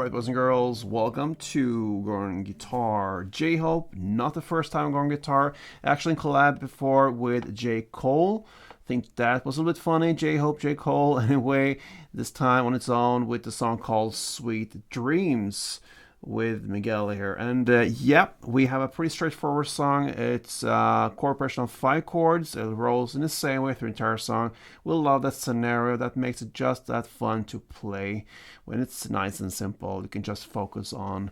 Alright, boys and girls, welcome to Going Guitar. J-Hope, not the first time going guitar. Actually collabed before with J. Cole. I think that was a little bit funny. J-Hope, J. Cole. Anyway, this time on its own with the song called Sweet Dreams with Miguel here. And we have a pretty straightforward song. It's a chord progression of 5 chords. It rolls in the same way through the entire song. We love that scenario. That makes it just that fun to play. When it's nice and simple, you can just focus on,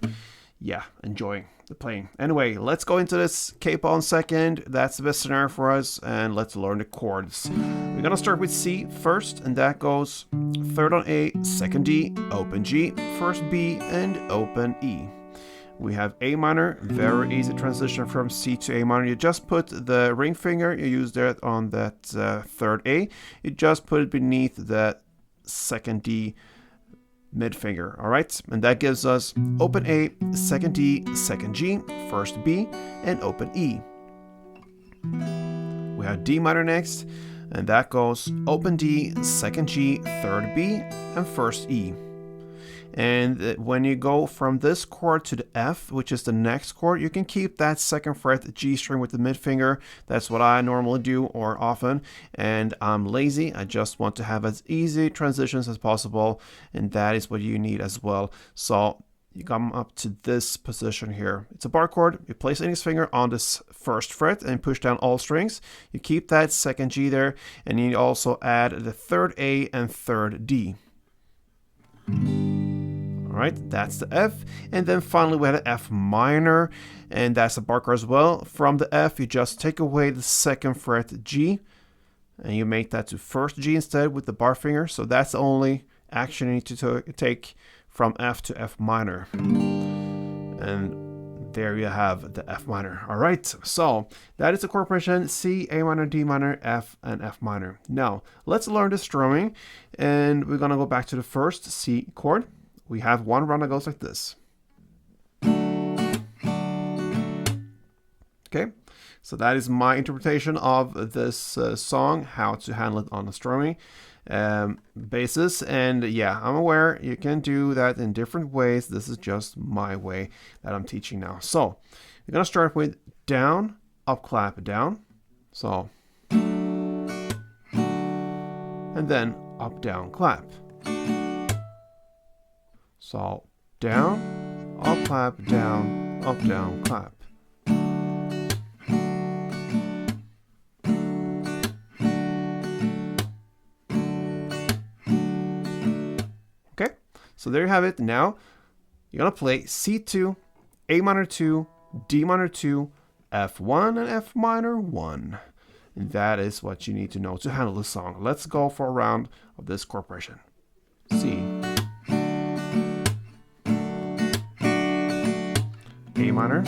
enjoying the playing. Anyway, let's go into this capo in second. That's the best scenario for us, and let's learn the chords. We're gonna start with C first, and that goes third on A, second D, open G, first B, and open E. We have A minor, very easy transition from C to A minor. You just put the ring finger, you use that on that third A, you just put it beneath the second D mid finger, all right? And that gives us open A, second D, second G, first B, and open E. We have D minor next, and that goes open D, second G, third B, and first E. And when you go from this chord to the F, which is the next chord, you can keep that second fret G string with the mid finger. That's what I normally do, or often. And I'm lazy. I just want to have as easy transitions as possible. And that is what you need as well. So you come up to this position here. It's a bar chord. You place index finger on this first fret and push down all strings. You keep that second G there. And you also add the third A and third D. Alright, that's the F, and then finally we had an F minor, and that's a bar chord as well. From the F, you just take away the second fret G, and you make that to first G instead with the bar finger. So that's the only action you need to take from F to F minor. And there you have the F minor. Alright, so that is the chord progression: C, A minor, D minor, F, and F minor. Now, let's learn the strumming, and we're gonna go back to the first C chord. We have one run that goes like this. Okay, so that is my interpretation of this song, how to handle it on a strumming basis. And yeah, I'm aware you can do that in different ways. This is just my way that I'm teaching now. So we're gonna start with down, up, clap, down. So, and then up, down, clap. So down, up, clap, down, up, down, clap. Okay, so there you have it. Now you're gonna play C2, A minor 2, D minor 2, F1, and F minor 1. And that is what you need to know to handle the song. Let's go for a round of this chord progression. C, A minor,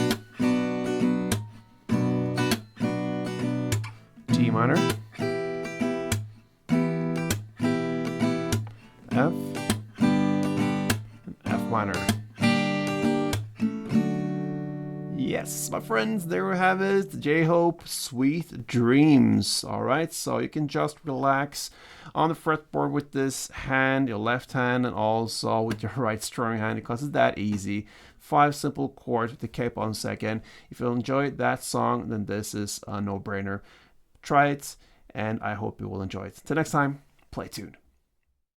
D minor, F, and F minor. Yes, my friends, there we have it. J-Hope, Sweet Dreams. Alright, so you can just relax on the fretboard with this hand, your left hand, and also with your right strumming hand, because it's that easy. 5 simple chords with the capo on second. If you enjoyed that song, then this is a no-brainer. Try it, and I hope you will enjoy it. Till next time, play tuned.